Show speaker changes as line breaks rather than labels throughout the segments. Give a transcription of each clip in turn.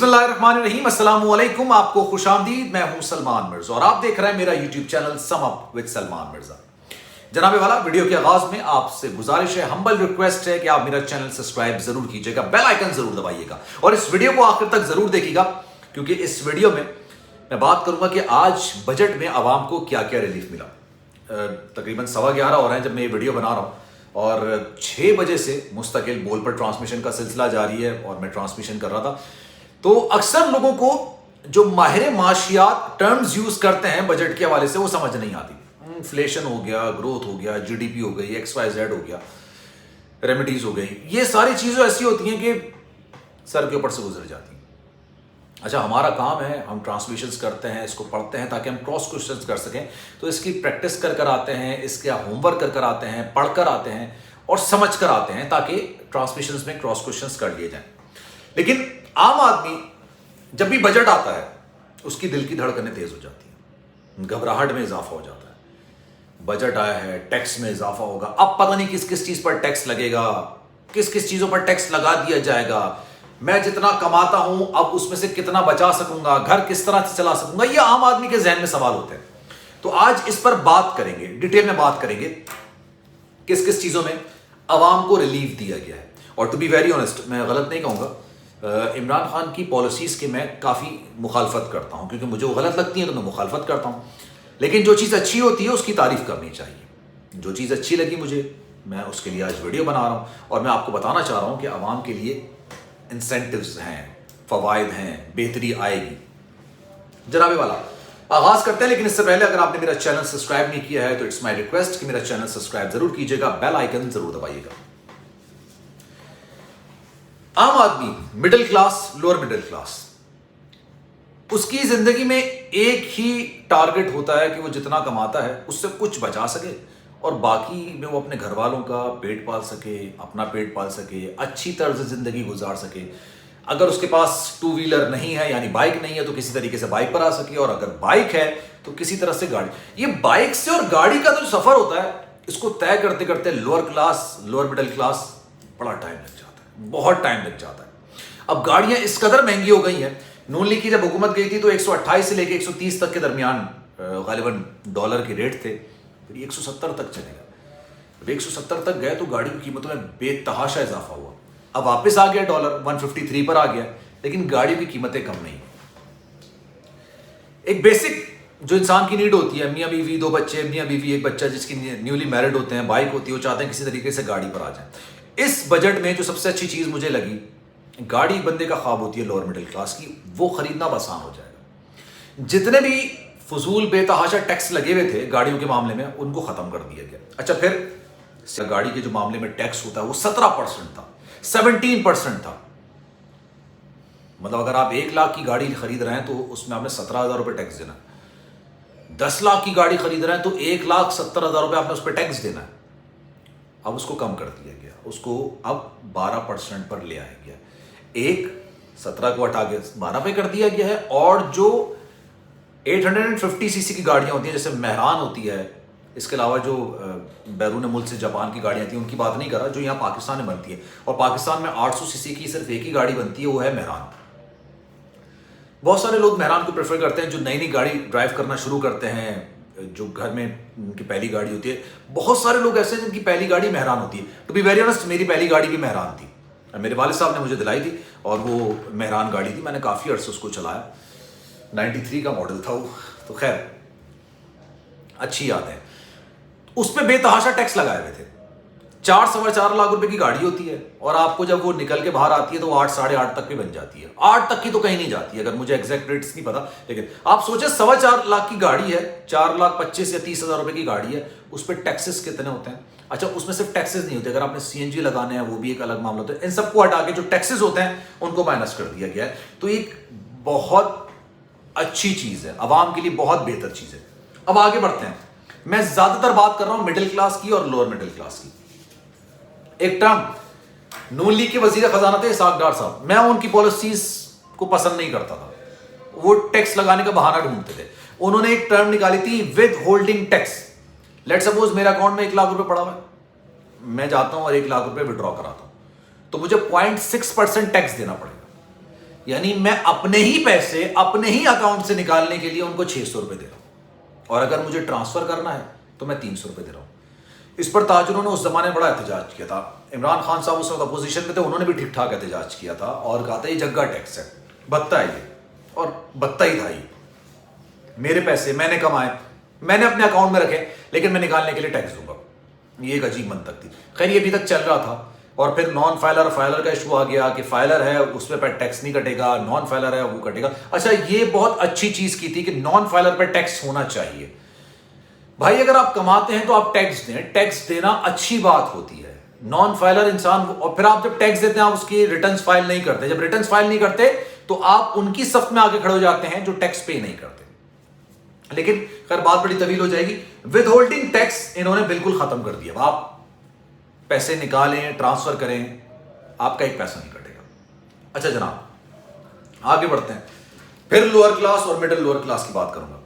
बिस्मिल्लाहिर्रहमानिर्रहीम, अस्सलाम वालेकुम। आपको खुशामदीद। मैं हूं सलमान मिर्जा और आप देख रहे हैं मेरा YouTube channel sum up with Salman Mirza. जनाबे वाला, वीडियो के आगाज में आपसे गुजारिश है, हम्बल रिक्वेस्ट है कि आप मेरा चैनल सब्सक्राइब जरूर कीजिएगा, बेल आइकन जरूर दबाइएगा और इस वीडियो को आखिर तक जरूर देखिएगा, क्योंकि इस वीडियो में मैं बात करूंगा कि आज बजट में आवाम को क्या क्या रिलीफ मिला। तकरीबन 11:15 हो रहे हैं जब मैं ये वीडियो बना रहा हूँ और 6 बजे से मुस्तकिल बोल पर ट्रांसमिशन का सिलसिला जारी है और मैं ट्रांसमिशन कर रहा था। तो अक्सर लोगों को जो माहिर माशियात टर्म्स यूज करते हैं बजट के हवाले से वो समझ नहीं आती। इन्फ्लेशन हो गया, ग्रोथ हो गया, जीडीपी हो गई, XYZ हो गया, रेमिडीज हो गई, ये सारी चीजें ऐसी होती हैं कि सर के ऊपर से गुजर जाती हैं। अच्छा, हमारा काम है, हम ट्रांसलेशंस करते हैं, इसको पढ़ते हैं ताकि हम क्रॉस क्वेश्चंस कर सकें। तो इसकी प्रैक्टिस कर कर आते हैं, इसका होमवर्क कर कर आते हैं, पढ़ कर आते हैं और समझ कर आते हैं ताकि ट्रांसलेशंस में क्रॉस क्वेश्चंस कर लिए जाएं। लेकिन आम आदमी जब भी बजट आता है उसकी दिल की धड़कनें तेज हो जाती हैं, घबराहट में इजाफा हो जाता है। बजट आया है, टैक्स में इजाफा होगा, अब पता नहीं किस किस चीज पर टैक्स लगेगा, किस किस चीजों पर टैक्स लगा दिया जाएगा, मैं जितना कमाता हूं अब उसमें से कितना बचा सकूंगा, घर किस तरह से चला सकूंगा, ये आम आदमी के जहन में सवाल होते हैं। तो आज इस पर बात करेंगे, डिटेल में बात करेंगे किस किस चीजों में अवाम को रिलीफ दिया गया है। और टू बी वेरी ऑनेस्ट, मैं गलत नहीं कहूंगा, इमरान खान की पॉलिसीज के मैं काफ़ी मुखालफत करता हूं, क्योंकि मुझे वो गलत लगती है तो मैं मुखालफत करता हूं। लेकिन जो चीज़ अच्छी होती है उसकी तारीफ करनी चाहिए। जो चीज़ अच्छी लगी मुझे, मैं उसके लिए आज वीडियो बना रहा हूं और मैं आपको बताना चाह रहा हूं कि आवाम के लिए इंसेंटिव्स हैं, फवायद हैं, बेहतरी आएगी। जनाबे वाला, आगाज करते हैं, लेकिन इससे पहले अगर आपने मेरा चैनल सब्सक्राइब नहीं किया है तो इट्स माई रिक्वेस्ट कि मेरा चैनल सब्सक्राइब जरूर कीजिएगा, बेल आइकन जरूर दबाइएगा। आम आदमी, middle class, lower middle class, उसकी जिंदगी में एक ही टारगेट होता है कि वो जितना कमाता है उससे कुछ बचा सके और बाकी में वो अपने घर वालों का पेट पाल सके, अपना पेट पाल सके, अच्छी तर्ज जिंदगी गुजार सके। अगर उसके पास 2 व्हीलर नहीं है, यानी बाइक नहीं है, तो किसी तरीके से बाइक पर आ सके, और अगर बाइक है तो किसी तरह से गाड़ी। ये बाइक से और गाड़ी का जो सफर होता है, इसको तय करते करते lower class, lower middle class बड़ा टाइम लग जाता है, बहुत टाइम लग जाता है। अब गाड़ियां इस कदर महंगी हो गई हैं, नून लीग की जब हुकूमत गई थी तो 128 से लेकर 130 तक के दरमियान गालिबन डॉलर के रेट थे, फिर 170 तक चले गए। जब 170 तक गए तो गाड़ी की कीमतों में बेतहाशा इजाफा हुआ। अब वापस आ गया डॉलर, 153 पर आ गया, लेकिन गाड़ियों की कीमतें कम नहीं। एक बेसिक जो इंसान की नीड होती है, मियाँ बीवी 2 बच्चे, मियाँ बीवी 1 बच्चा, जिसकी न्यूली मैरिड होते हैं, बाइक होती है, वो चाहते हैं किसी तरीके से गाड़ी पर आ जाए। इस बजट में जो सबसे अच्छी चीज मुझे लगी, गाड़ी बंदे का ख्वाब होती है लोअर मिडिल क्लास की, वो खरीदना आसान हो जाएगा। जितने भी फजूल बेतहाशा टैक्स लगे हुए थे गाड़ियों के मामले में, उनको खत्म कर दिया गया। अच्छा, फिर गाड़ी के जो मामले में टैक्स होता है वो 17% था, 17% था। मतलब अगर आप 1 लाख की गाड़ी खरीद रहे हैं तो उसमें आपने 17,000 रुपये टैक्स देना है। 10 लाख की गाड़ी खरीद रहे हैं तो 1,70,000 रुपये आपने उस पर टैक्स देना है। अब उसको कम कर दिया गया, उसको अब 12% पर ले आया गया। 17 को हटा के 12 पे कर दिया गया है। और जो 850 सीसी की गाड़ियां होती हैं, जैसे मेहरान होती है, इसके अलावा जो बैरून मुल्क से जापान की गाड़ियां आती हैं, उनकी बात नहीं कर रहा, जो यहाँ पाकिस्तान में बनती है, और पाकिस्तान में 800 सीसी की सिर्फ एक ही गाड़ी बनती है, वो है मेहरान। बहुत सारे लोग मेहरान को प्रेफर करते हैं जो नई नई गाड़ी ड्राइव करना शुरू करते हैं, जो घर में उनकी पहली गाड़ी होती है। बहुत सारे लोग ऐसे हैं जिनकी पहली गाड़ी मेहरान होती है। टू बी वेरी ऑनेस्ट, मेरी पहली गाड़ी भी मेहरान थी, मेरे वालिद साहब ने मुझे दिलाई थी और वो मेहरान गाड़ी थी। मैंने काफ़ी अर्से उसको चलाया, 93 का मॉडल था वो, तो खैर अच्छी याद है। उस पर बेतहाशा टैक्स लगाए हुए थे। 4-4.25 लाख रुपए की गाड़ी होती है और आपको जब वो निकल के बाहर आती है तो वो 8-8.5 तक की बन जाती है। 8 तक की तो कहीं नहीं जाती है, अगर मुझे एग्जैक्ट रेट्स नहीं पता, लेकिन आप सोचे 4.25 लाख की गाड़ी है, 4,25,000 या 30,000 रुपए की गाड़ी है, उस पर टैक्सेस कितने होते हैं। अच्छा, उसमें सिर्फ टैक्सेस नहीं होते, अगर आपने CNG लगाने हैं वो भी एक अलग मामला होता है। इन सबको हटा के जो टैक्सेस होते हैं उनको माइनस कर दिया गया है। तो एक बहुत अच्छी चीज है, आवाम के लिए बहुत बेहतर चीज है। अब आगे बढ़ते हैं। मैं ज्यादातर बात कर रहा हूं मिडिल क्लास की और लोअर मिडिल क्लास की। एक टर्म नून लीग के वजीर खजाना थे इसहाक डार साहब, मैं उनकी पॉलिसीज को पसंद नहीं करता था, वो टैक्स लगाने का बहाना ढूंढते थे। उन्होंने एक टर्म निकाली थी, with holding tax. Let suppose मेरे अकाउंट में 1 लाख रुपए पड़ा हुआ है, मैं जाता हूं और 1 लाख रुपए विड्रॉ कराता हूं, तो मुझे 0.6% टैक्स देना पड़ेगा। یعنی میں اپنے ہی پیسے اپنے ہی اکاؤنٹ سے نکالنے کے لیے ان کو 600 روپے دے رہا ہوں، اور اگر مجھے ٹرانسفر کرنا ہے تو میں 300 روپے دے رہا ہوں۔ اس پر تاجروں نے اس زمانے میں بڑا احتجاج کیا تھا۔ عمران خان صاحب اس وقت اپوزیشن میں تھے، انہوں نے بھی ٹھیک ٹھاک احتجاج کیا تھا اور کہا تھا یہ جگہ ٹیکس ہے، بتتا ہے یہ، اور بتتا ہی تھا یہ۔ میرے پیسے میں نے کمائے، میں نے اپنے اکاؤنٹ میں رکھے، لیکن میں نکالنے کے لیے ٹیکس دوں گا۔ یہ ایک عجیب منطق تھی۔ خیر یہ ابھی تک چل رہا تھا، اور پھر نان فائلر فائلر کا ایشو آ گیا کہ فائلر ہے اس پہ ٹیکس نہیں کٹے گا، نان فائلر ہے وہ کٹے گا۔ اچھا یہ بہت اچھی چیز کی تھی کہ نان فائلر پہ ٹیکس ہونا چاہیے۔ بھائی اگر آپ کماتے ہیں تو آپ ٹیکس دیں، ٹیکس دینا اچھی بات ہوتی ہے۔ نان فائلر انسان، اور پھر آپ جب ٹیکس دیتے ہیں آپ اس کی ریٹرنز فائل نہیں کرتے، جب ریٹرنز فائل نہیں کرتے تو آپ ان کی صف میں آگے کھڑے ہو جاتے ہیں جو ٹیکس پے نہیں کرتے۔ لیکن خیر بات بڑی طویل ہو جائے گی۔ ود ہولڈنگ ٹیکس انہوں نے بالکل ختم کر دیا۔ آپ پیسے نکالیں، ٹرانسفر کریں، آپ کا ایک پیسہ نہیں کٹے گا۔ اچھا جناب آگے بڑھتے ہیں، پھر لوور کلاس اور مڈل لوور کلاس کی بات کروں گا۔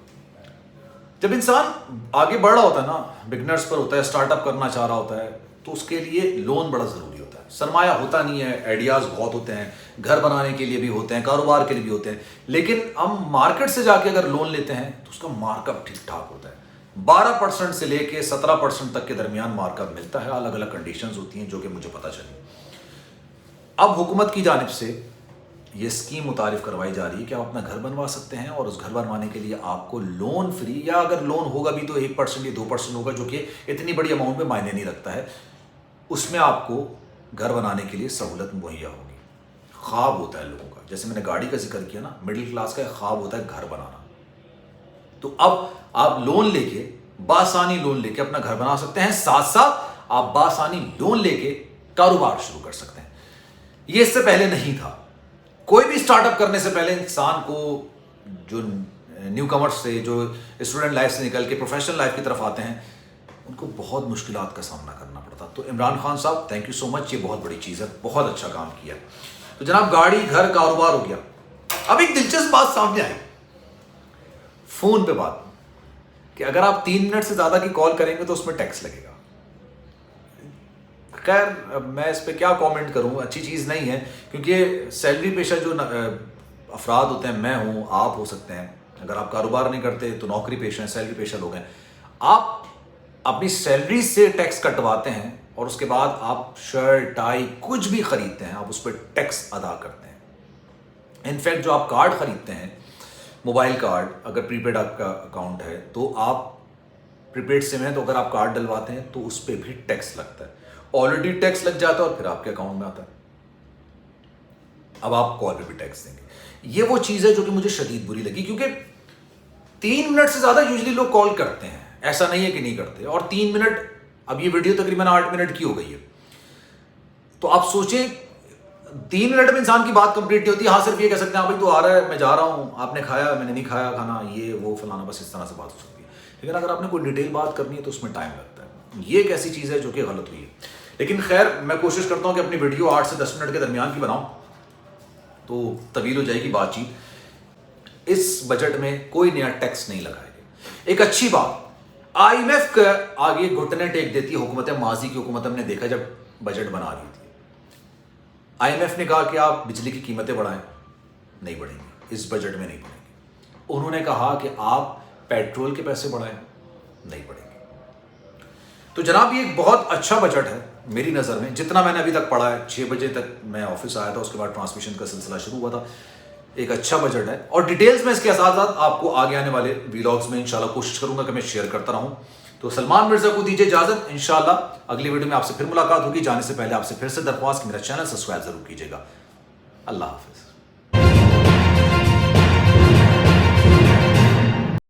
جب انسان آگے بڑھ رہا ہوتا ہے نا، بگنرز پر ہوتا ہے، اسٹارٹ اپ کرنا چاہ رہا ہوتا ہے، تو اس کے لیے لون بڑا ضروری ہوتا ہے۔ سرمایہ ہوتا نہیں ہے، آئیڈیاز بہت ہوتے ہیں، گھر بنانے کے لیے بھی ہوتے ہیں، کاروبار کے لیے بھی ہوتے ہیں، لیکن ہم مارکیٹ سے جا کے اگر لون لیتے ہیں تو اس کا مارک اپ ٹھیک ٹھاک ہوتا ہے۔ 12% سے لے کے 17% تک کے درمیان مارک اپ ملتا ہے، الگ الگ کنڈیشنز ہوتی ہیں جو کہ مجھے پتہ چلی۔ اب حکومت کی جانب سے یہ اسکیم متعارف کروائی جا رہی ہے کہ آپ اپنا گھر بنوا سکتے ہیں، اور اس گھر بنوانے کے لیے آپ کو لون فری، یا اگر لون ہوگا بھی تو 1% یا 2% ہوگا، جو کہ اتنی بڑی اماؤنٹ میں معنی نہیں رکھتا ہے، اس میں آپ کو گھر بنانے کے لیے سہولت مہیا ہوگی۔ خواب ہوتا ہے لوگوں کا، جیسے میں نے گاڑی کا ذکر کیا نا، مڈل کلاس کا ایک خواب ہوتا ہے گھر بنانا۔ تو اب آپ لون لے کے، بآسانی لون لے کے اپنا گھر بنا سکتے ہیں، ساتھ ساتھ آپ بآسانی لون لے کے کاروبار شروع کر سکتے ہیں۔ یہ اس سے پہلے نہیں تھا۔ کوئی بھی سٹارٹ اپ کرنے سے پہلے انسان کو، جو نیو کمرز سے، جو اسٹوڈنٹ لائف سے نکل کے پروفیشنل لائف کی طرف آتے ہیں، ان کو بہت مشکلات کا سامنا کرنا پڑتا۔ تو عمران خان صاحب تھینک یو سو مچ، یہ بہت بڑی چیز ہے، بہت اچھا کام کیا۔ تو جناب گاڑی، گھر، کاروبار ہو گیا۔ اب ایک دلچسپ بات سامنے آئی، فون پہ بات، کہ اگر آپ 3 منٹ سے زیادہ کی کال کریں گے تو اس میں ٹیکس لگے گا۔ خیر میں اس پہ کیا کامنٹ کروں، اچھی چیز نہیں ہے، کیونکہ سیلری پیشہ جو افراد ہوتے ہیں، میں ہوں، آپ ہو سکتے ہیں، اگر آپ کاروبار نہیں کرتے تو نوکری پیشہ ہیں، سیلری پیشہ لوگ ہیں، آپ اپنی سیلری سے ٹیکس کٹواتے ہیں، اور اس کے بعد آپ شرٹ، ٹائی، کچھ بھی خریدتے ہیں، آپ اس پہ ٹیکس ادا کرتے ہیں۔ انفیکٹ جو آپ کارڈ خریدتے ہیں، موبائل کارڈ، اگر پری پیڈ آپ کا اکاؤنٹ ہے تو آپ پری پیڈ سم ہے تو اگر آپ کارڈ ڈلواتے ہیں تو اس پہ بھی ٹیکس لگتا ہے، آلریڈی ٹیکس لگ جاتا ہے اور پھر آپ کے اکاؤنٹ میں آتا ہے۔ اب آپ کال پہ بھی ٹیکس دیں گے۔ یہ وہ چیز ہے جو کہ مجھے شدید بری لگی، کیونکہ 3 منٹ سے زیادہ یوزلی لوگ کال کرتے ہیں، ایسا نہیں ہے کہ نہیں کرتے، اور 3 منٹ، اب یہ ویڈیو تقریباً 8 منٹ کی ہو گئی ہے، تو آپ سوچیں 3 منٹ میں انسان کی بات کمپلیٹ نہیں ہوتی۔ ہاں صرف یہ کہہ سکتے ہیں ہاں بھائی تو آ رہا ہے، میں جا رہا ہوں، آپ نے کھایا، میں نے نہیں کھایا کھانا، یہ وہ فلانا، بس اس طرح سے بات ہو سکتی ہے۔ لیکن اگر آپ نے کوئی ڈیٹیل بات کرنی ہے تو اس میں ٹائم لگتا ہے۔ یہ ایک ایسی چیز ہے جو کہ غلط ہوئی ہے۔ لیکن خیر میں کوشش کرتا ہوں کہ اپنی ویڈیو 8 سے 10 منٹ کے درمیان کی بناؤں، تو طویل ہو جائے گی بات چیت۔ اس بجٹ میں کوئی نیا ٹیکس نہیں لگائے گا۔ ایک اچھی بات، IMF کا آگے گھٹنے ٹیک دیتی ہے حکومت ماضی کی حکومت، ہم نے دیکھا جب بجٹ بنا رہی تھی، IMF نے کہا کہ آپ بجلی کی قیمتیں بڑھائیں، نہیں بڑھیں گی، اس بجٹ میں نہیں بڑھیں گی۔ انہوں نے کہا کہ آپ پیٹرول کے پیسے بڑھائیں، نہیں بڑھیں گے۔ تو جناب یہ ایک بہت اچھا بجٹ ہے میری نظر میں، جتنا میں نے ابھی تک پڑھا ہے۔ 6 بجے تک میں آفس آیا تھا، اس کے بعد ٹرانسمیشن کا سلسلہ شروع ہوا تھا۔ ایک اچھا بجٹ ہے، اور ڈیٹیلز میں اس کے ساتھ ساتھ آپ کو آگے آنے والے ویلاگز میں انشاءاللہ کوشش کروں گا کہ میں شیئر کرتا رہوں۔ تو سلمان مرزا کو دیجیے اجازت، انشاءاللہ اگلی ویڈیو میں آپ سے پھر ملاقات ہوگی۔ جانے سے پہلے آپ سے پھر سے درخواست کہ میرا چینل سبسکرائب ضرور کیجیے گا۔ اللہ حافظ۔